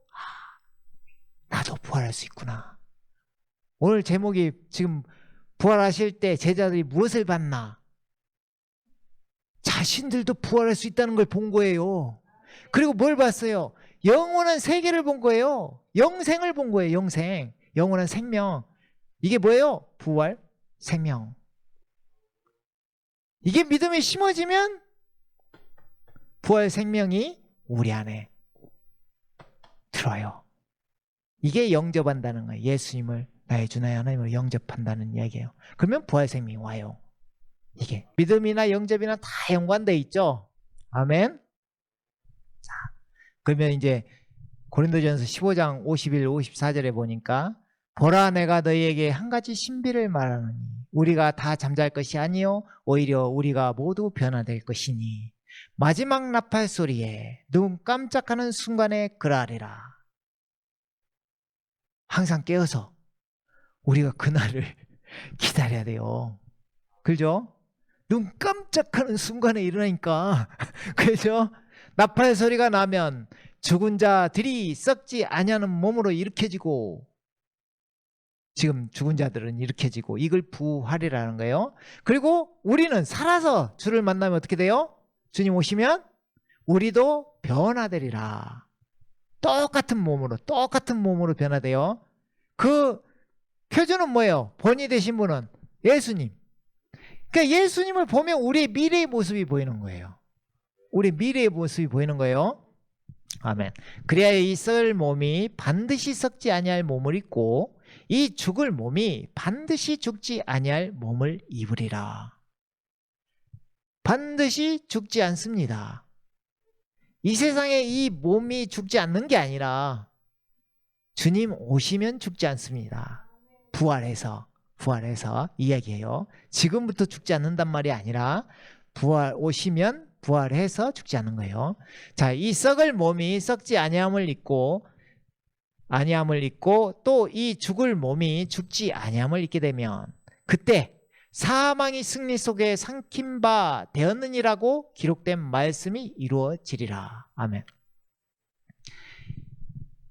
나도 부활할 수 있구나. 오늘 제목이 지금 부활하실 때 제자들이 무엇을 봤나? 자신들도 부활할 수 있다는 걸 본 거예요. 그리고 뭘 봤어요? 영원한 세계를 본 거예요. 영생을 본 거예요. 영생. 영원한 생명. 이게 뭐예요? 부활, 생명. 이게 믿음이 심어지면 부활 생명이 우리 안에 들어요. 이게 영접한다는 거예요. 예수님을 나의 주 나의 하나님을 영접한다는 이야기예요. 그러면 부활 생명이 와요. 이게 믿음이나 영접이나 다 연관돼 있죠. 아멘. 자, 그러면 이제 고린도전서 15장 51, 54절에 보니까 보라 내가 너희에게 한 가지 신비를 말하노니 우리가 다 잠잘 것이 아니요 오히려 우리가 모두 변화될 것이니 마지막 나팔 소리에 눈 깜짝하는 순간에 그러하리라. 항상 깨어서 우리가 그날을 기다려야 돼요. 그죠? 눈 깜짝하는 순간에 일어나니까 그죠? 나팔 소리가 나면 죽은 자들이 썩지 아니하는 몸으로 일으켜지고 지금 죽은 자들은 일으켜지고 이걸 부활이라는 거예요. 그리고 우리는 살아서 주를 만나면 어떻게 돼요? 주님 오시면 우리도 변화되리라. 똑같은 몸으로 변화돼요. 그 표준은 뭐예요? 본이 되신 분은 예수님. 그러니까 예수님을 보면 우리의 미래의 모습이 보이는 거예요. 우리 미래의 모습이 보이는 거예요. 아멘. 그래야 이 썩을 몸이 반드시 썩지 아니할 몸을 입고 이 죽을 몸이 반드시 죽지 아니할 몸을 입으리라. 반드시 죽지 않습니다. 이 세상에 이 몸이 죽지 않는 게 아니라 주님 오시면 죽지 않습니다. 부활해서 이야기해요. 지금부터 죽지 않는단 말이 아니라 오시면 부활해서 죽지 않는 거예요. 자, 이 썩을 몸이 썩지 아니함을 입고 또 이 죽을 몸이 죽지 아니함을 입게 되면 그때 사망이 승리 속에 삼킨 바 되었느니라고 기록된 말씀이 이루어지리라. 아멘.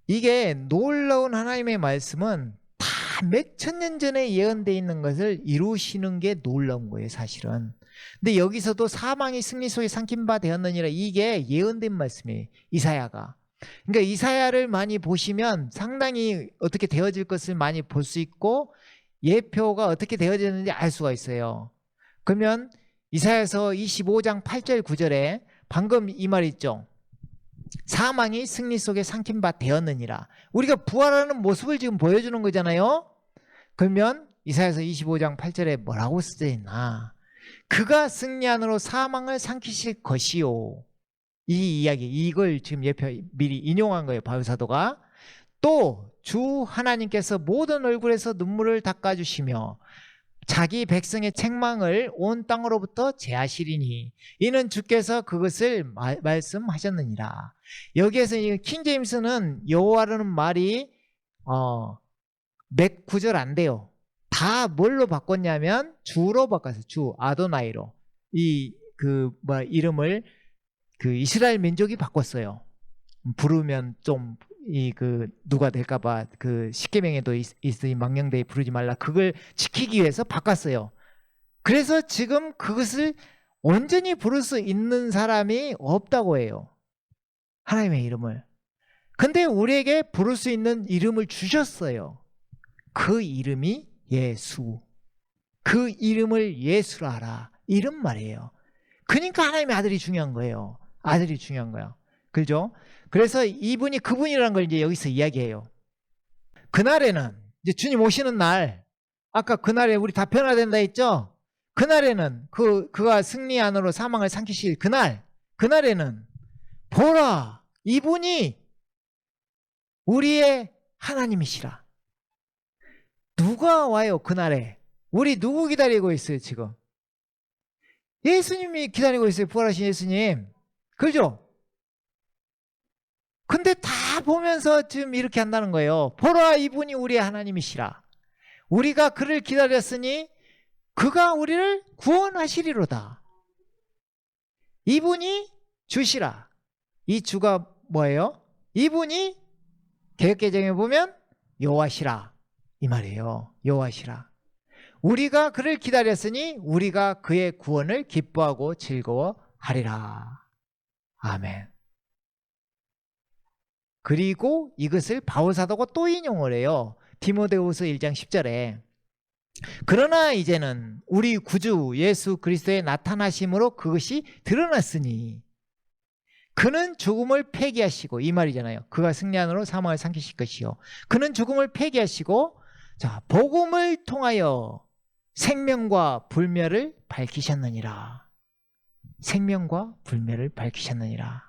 이게 놀라운 하나님의 말씀은 다 몇천 년 전에 예언되어 있는 것을 이루시는 게 놀라운 거예요, 사실은. 근데 여기서도 사망이 승리 속에 삼킨 바 되었느니라, 이게 예언된 말씀이에요, 이사야가. 그러니까 이사야를 많이 보시면 상당히 어떻게 되어질 것을 많이 볼 수 있고 예표가 어떻게 되어지는지 알 수가 있어요. 그러면 이사야서 25장 8절 9절에 방금 이 말 있죠. 사망이 승리 속에 삼킨 바 되었느니라. 우리가 부활하는 모습을 지금 보여주는 거잖아요. 그러면 이사야서 25장 8절에 뭐라고 쓰여 있나? 그가 승리 안으로 사망을 삼키실 것이요. 이 이야기, 이걸 지금 예표 미리 인용한 거예요, 바울 사도가. 또 주 하나님께서 모든 얼굴에서 눈물을 닦아주시며 자기 백성의 책망을 온 땅으로부터 제하시리니 이는 주께서 그것을 말씀하셨느니라. 여기에서 킹 제임스는 여호와라는 말이 몇 구절 안 돼요. 다 뭘로 바꿨냐면 주로 바꿨어요. 주, 아도나이로. 이름을 이스라엘 민족이 바꿨어요. 부르면 좀 누가 될까봐 십계명에도 있으니 망령되이 부르지 말라, 그걸 지키기 위해서 바꿨어요. 그래서 지금 그것을 온전히 부를 수 있는 사람이 없다고 해요, 하나님의 이름을. 근데 우리에게 부를 수 있는 이름을 주셨어요. 그 이름이 예수. 그 이름을 예수라 하라, 이런 말이에요. 그러니까 하나님의 아들이 중요한 거예요. 아들이 중요한 거야. 그죠? 그래서 이분이 그분이라는 걸 이제 여기서 이야기해요. 그날에는 이제 주님 오시는 날, 아까 그날에 우리 다 변화된다 했죠? 그날에는 그가 승리 안으로 사망을 삼키실 그날에는 보라, 이분이 우리의 하나님이시라. 누가 와요, 그날에? 우리 누구 기다리고 있어요, 지금? 예수님이 기다리고 있어요, 부활하신 예수님. 그죠? 근데 다 보면서 지금 이렇게 한다는 거예요. 보라, 이분이 우리의 하나님이시라. 우리가 그를 기다렸으니 그가 우리를 구원하시리로다. 이분이 주시라. 이 주가 뭐예요? 이분이 개역개정에 보면 여호와시라, 이 말이에요. 여호와시라. 우리가 그를 기다렸으니 우리가 그의 구원을 기뻐하고 즐거워하리라. 아멘. 그리고 이것을 바울 사도가 또 인용을 해요. 디모데후서 1장 10절에 그러나 이제는 우리 구주 예수 그리스도의 나타나심으로 그것이 드러났으니 그는 죽음을 폐기하시고, 이 말이잖아요. 그가 승리한으로 사망을 삼키실 것이요. 그는 죽음을 폐기하시고 복음을 통하여 생명과 불멸을 밝히셨느니라. 생명과 불멸을 밝히셨느니라.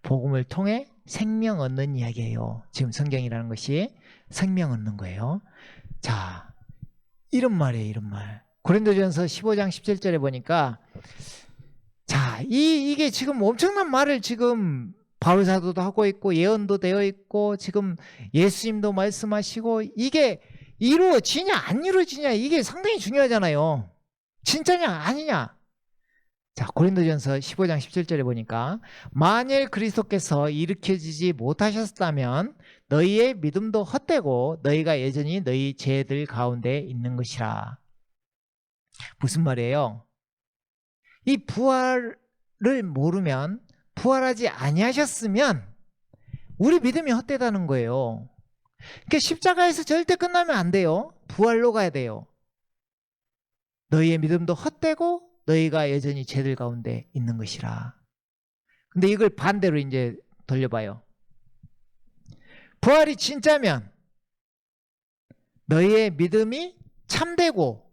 복음을 통해 생명 얻는 이야기예요. 지금 성경이라는 것이 생명 얻는 거예요. 자, 이런 말이에요, 이런 말. 고린도전서 15장 17절에 보니까, 자, 이게 지금 엄청난 말을 지금 바울 사도도 하고 있고 예언도 되어 있고 지금 예수님도 말씀하시고, 이게 이루어지냐 안 이루어지냐, 이게 상당히 중요하잖아요. 진짜냐 아니냐. 자, 고린도전서 15장 17절에 보니까 만일 그리스도께서 일으켜지지 못하셨다면 너희의 믿음도 헛되고 너희가 여전히 너희 죄들 가운데 있는 것이라. 무슨 말이에요? 이 부활을 모르면, 부활하지 아니하셨으면 우리 믿음이 헛되다는 거예요. 그러니까 십자가에서 절대 끝나면 안 돼요. 부활로 가야 돼요. 너희의 믿음도 헛되고 너희가 여전히 죄들 가운데 있는 것이라. 근데 이걸 반대로 이제 돌려봐요. 부활이 진짜면 너희의 믿음이 참되고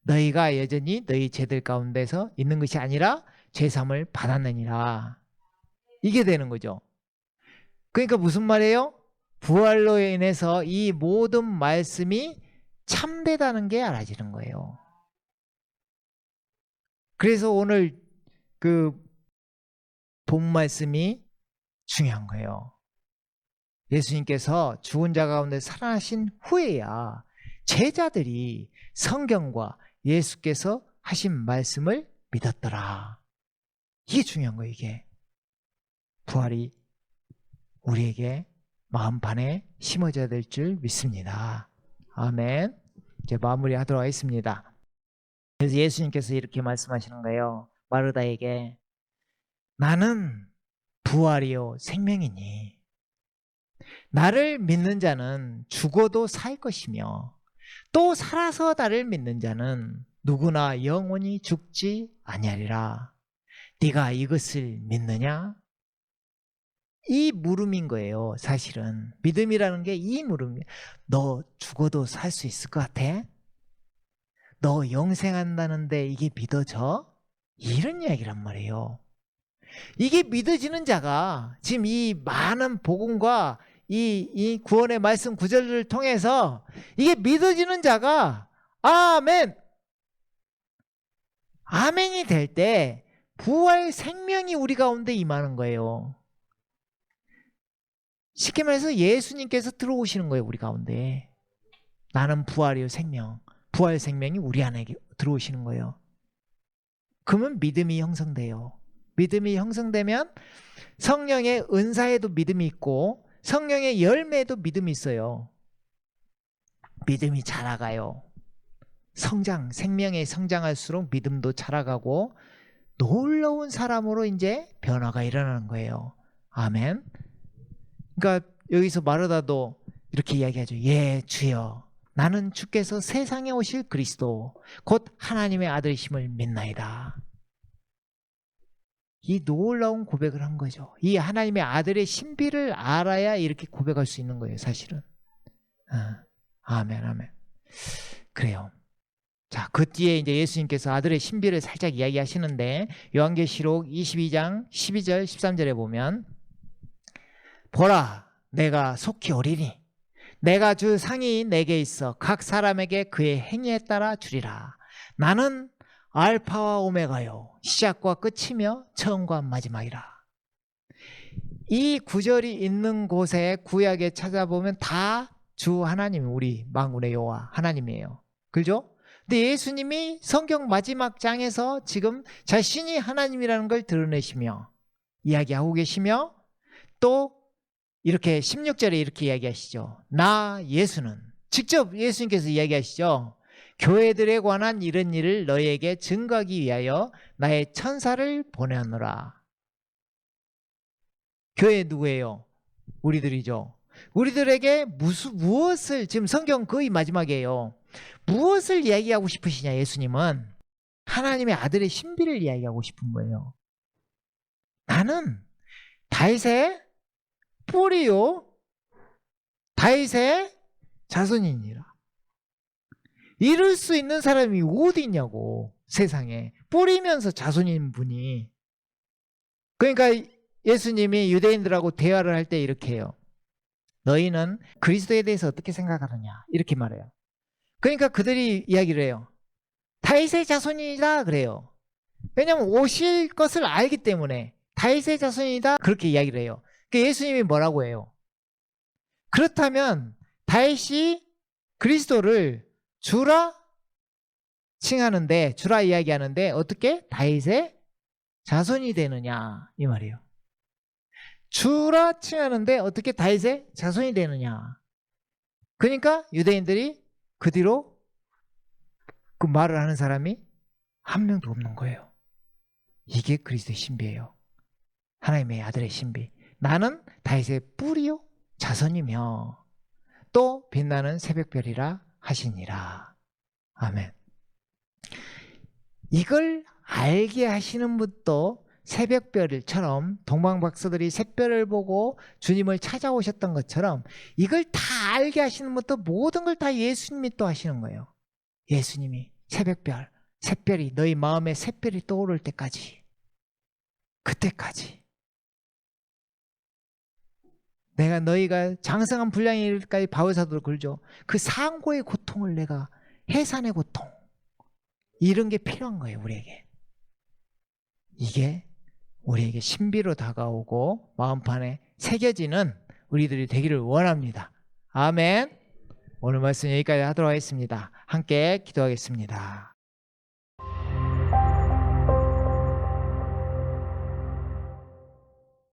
너희가 여전히 너희 죄들 가운데서 있는 것이 아니라 죄사함을 받았느니라. 이게 되는 거죠. 그러니까 무슨 말이에요? 부활로 인해서 이 모든 말씀이 참되다는 게 알아지는 거예요. 그래서 오늘 본 말씀이 중요한 거예요. 예수님께서 죽은 자 가운데 살아나신 후에야 제자들이 성경과 예수께서 하신 말씀을 믿었더라. 이게 중요한 거예요, 이게. 부활이 우리에게 마음판에 심어져야 될 줄 믿습니다. 아멘. 이제 마무리하도록 하겠습니다. 그래서 예수님께서 이렇게 말씀하시는 거예요. 마르다에게 나는 부활이요 생명이니 나를 믿는 자는 죽어도 살 것이며 또 살아서 나를 믿는 자는 누구나 영원히 죽지 아니하리라. 네가 이것을 믿느냐? 이 물음인 거예요. 사실은 믿음이라는 게 이 물음이야. 너 죽어도 살 수 있을 것 같아? 너 영생한다는데 이게 믿어져? 이런 이야기란 말이에요. 이게 믿어지는 자가 지금 이 많은 복음과 이 구원의 말씀 구절을 통해서 이게 믿어지는 자가 아멘 아멘이 될 때 부활 생명이 우리 가운데 임하는 거예요. 쉽게 말해서 예수님께서 들어오시는 거예요. 우리 가운데. 나는 부활이요 생명. 부활 생명이 우리 안에 들어오시는 거예요. 그러면 믿음이 형성돼요. 믿음이 형성되면 성령의 은사에도 믿음이 있고 성령의 열매에도 믿음이 있어요. 믿음이 자라가요. 생명에 성장할수록 믿음도 자라가고 놀라운 사람으로 이제 변화가 일어나는 거예요. 아멘. 그러니까 여기서 마르다도 이렇게 이야기하죠. 예, 주여. 나는 주께서 세상에 오실 그리스도 곧 하나님의 아들이심을 믿나이다. 이 놀라운 고백을 한 거죠. 이 하나님의 아들의 신비를 알아야 이렇게 고백할 수 있는 거예요. 사실은. 아멘 아멘. 그래요. 자, 그 뒤에 이제 예수님께서 아들의 신비를 살짝 이야기하시는데 요한계시록 22장 12절 13절에 보면 보라 내가 속히 오리니 내가 주 상이 내게 있어 각 사람에게 그의 행위에 따라 주리라. 나는 알파와 오메가요 시작과 끝이며 처음과 마지막이라. 이 구절이 있는 곳에 구약에 찾아보면 다 주 하나님 우리 만군의 여호와 하나님이에요. 그죠? 근데 예수님이 성경 마지막 장에서 지금 자신이 하나님이라는 걸 드러내시며 이야기하고 계시며 또 이렇게 16절에 이렇게 이야기하시죠. 나 예수는 직접 예수님께서 이야기하시죠. 교회들에 관한 이런 일을 너희에게 증거하기 위하여 나의 천사를 보내노라. 교회 누구예요? 우리들이죠. 우리들에게 무엇을 지금 성경 거의 마지막이에요. 무엇을 이야기하고 싶으시냐 예수님은 하나님의 아들의 신비를 이야기하고 싶은 거예요. 나는 다윗의 뿌리요 다윗의 자손이니라. 이럴 수 있는 사람이 어디 있냐고 세상에. 뿌리면서 자손인 분이. 그러니까 예수님이 유대인들하고 대화를 할 때 이렇게 해요. 너희는 그리스도에 대해서 어떻게 생각하느냐 이렇게 말해요. 그러니까 그들이 이야기를 해요. 다윗의 자손이다 그래요. 왜냐하면 오실 것을 알기 때문에 다윗의 자손이다 그렇게 이야기를 해요. 그러니까 예수님이 뭐라고 해요? 그렇다면 다윗이 그리스도를 주라 칭하는데 주라 이야기하는데 어떻게 다윗의 자손이 되느냐 이 말이에요. 주라 칭하는데 어떻게 다윗의 자손이 되느냐. 그러니까 유대인들이 그 뒤로 그 말을 하는 사람이 한 명도 없는 거예요. 이게 그리스도의 신비예요. 하나님의 아들의 신비. 나는 다윗의 뿌리요 자손이며 또 빛나는 새벽별이라 하시니라. 아멘. 이걸 알게 하시는 분도 새벽별처럼 동방박사들이 샛별을 보고 주님을 찾아오셨던 것처럼 이걸 다 알게 하시는 분도 모든 걸 다 예수님이 또 하시는 거예요. 예수님이 새벽별, 샛별이 너희 마음에 샛별이 떠오를 때까지 그때까지 내가 너희가 장성한 분량에 이르기까지 바울사도로 그러죠. 그 상고의 고통을 내가 해산의 고통 이런 게 필요한 거예요. 우리에게. 이게 우리에게 신비로 다가오고 마음판에 새겨지는 우리들이 되기를 원합니다. 아멘. 오늘 말씀 여기까지 하도록 하겠습니다. 함께 기도하겠습니다.